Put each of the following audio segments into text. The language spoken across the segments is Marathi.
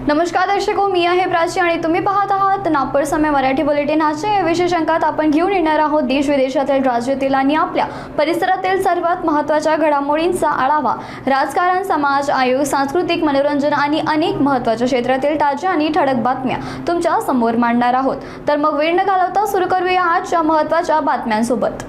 नमस्कार दर्शको, मी आहे प्राची आणि तुम्ही पाहत आहात नागपूर समय मराठी बुलेटिन। आजच्या या विशेष अंकात आपण घेऊन येणार आहोत देश विदेशातील, राज्यातील आणि आपल्या परिसरातील सर्वात महत्त्वाच्या घडामोडींचा आढावा। राजकारण, समाज, आयोग, सांस्कृतिक, मनोरंजन आणि अनेक महत्त्वाच्या क्षेत्रातील ताज्या आणि ठळक बातम्या तुमच्या समोर मांडणार आहोत। तर मग वेळ न घालवता सुरू करूया आजच्या महत्त्वाच्या बातम्यांसोबत।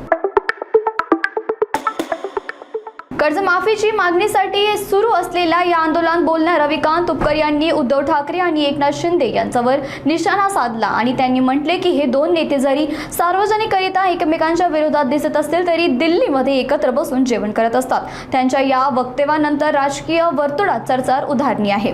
कर्जमाफीची मागणीसाठी सुरू असलेल्या या आंदोलनात बोलणाऱ्या रविकांत तुपकर यांनी उद्धव ठाकरे आणि एकनाथ शिंदे यांच्यावर निशाणा साधला आणि त्यांनी म्हटले की हे दोन नेते जरी सार्वजनिकरित्या एकमेकांच्या विरोधात दिसत असतील तरी दिल्लीमध्ये एकत्र बसून जेवण करत असतात। त्यांच्या या वक्तव्यानंतर राजकीय वर्तुळात चर्चा उधारली आहे।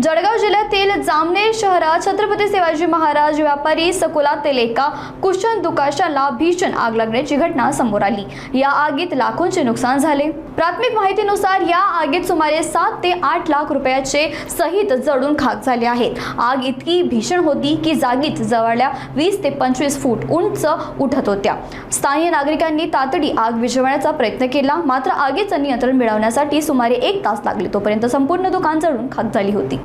जळगाव जिल्ह्यातील जामनेर शहरात छत्रपती शिवाजी महाराज व्यापारी संकुलातील एका कुशन दुकानाला भीषण आग लागण्याची घटना समोर आली। या आगीत लाखोंचे नुकसान झाले। प्राथमिक माहितीनुसार या आगीत सुमारे 7 ते 8 लाख रुपयाचे सहित जळून खाक झाले आहेत। आग इतकी भीषण होती की जागीच जवळल्या 20 ते 25 फूट उंच उठत होत्या। स्थानिक नागरिकांनी तातडी आग विझवण्याचा प्रयत्न केला, मात्र आगीचं नियंत्रण मिळवण्यासाठी सुमारे 1 तास लागले। तोपर्यंत संपूर्ण दुकान जळून खाक झाली होती।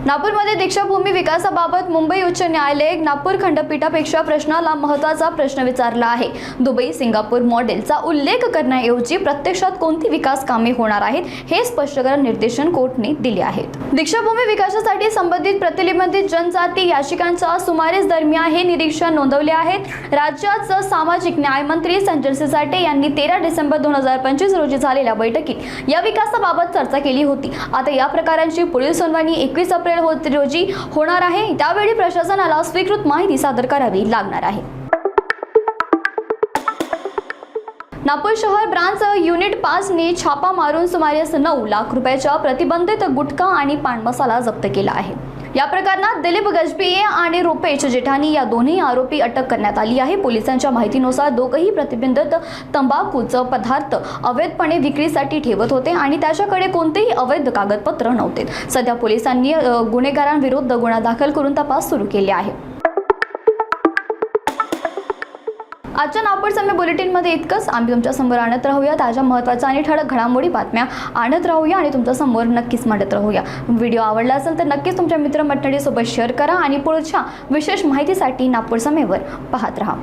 नागपूरमध्ये दीक्षाभूमी विकासाबाबत मुंबई उच्च न्यायालय नागपूर खंडपीठापेक्षा प्रश्नाला महत्त्वाचा प्रश्न विचारला आहे। दुबई सिंगापूर मॉडेलचा उल्लेख करण्याऐवजी प्रत्यक्षात कोणती विकास कामे होणार आहेत हे स्पष्टीकरण निर्देशन कोर्टाने दिले आहेत। दीक्षाभूमी विकासासाठी संबंधित प्रतिबंधित जनजाती याचिकांच्या सुमारेस दरम्यान हे निरीक्षण नोंदवले आहेत। राज्याचे सामाजिक न्याय मंत्री संजय सिरसाट यांनी 13 डिसेंबर 2025 रोजी झालेल्या बैठकीत या विकासाबाबत चर्चा केली होती। आता या प्रकारांची पुढील सुनावणी 21 एप्रिल रोजी होणार आहे। त्यावेळी प्रशासनाला स्वीकृत माहिती सादर करावी लागणार आहे। नागपूर शहर ब्रांच युनिट 5 ने छापा मारून सुमारे 9 लाख रुपयाच्या प्रतिबंधित गुटखा आणि पान मसाला जप्त केला आहे। या प्रकरणात दिलीप गजभिये आणि रुपेश जेठानी या दोन्ही आरोपी अटक करण्यात आली आहे। पोलिसांच्या माहितीनुसार दोघेही प्रतिबंधित तंबाखूचे पदार्थ अवैधपणे विक्रीसाठी ठेवत होते आणि त्याच्याकडे कोणतेही अवैध कागदपत्र नव्हते। सध्या पोलिसांनी गुन्हेगारांविरुद्ध गुन्हा दाखल करून तपास सुरू केले आहे। आजच्या नागपूर समय बुलेटिनमध्ये इतकंच। आम्ही तुमच्या समोर आणत राहूया ताज्या महत्त्वाच्या आणि ठळक घडामोडी बातम्या आणत राहूया आणि तुमच्या समोर नक्कीच मांडत राहूया। व्हिडिओ आवडला असेल तर नक्कीच तुमच्या मित्रमंडळीसोबत शेअर करा आणि पुढच्या विशेष माहितीसाठी नागपूर समयवर पाहत राहा।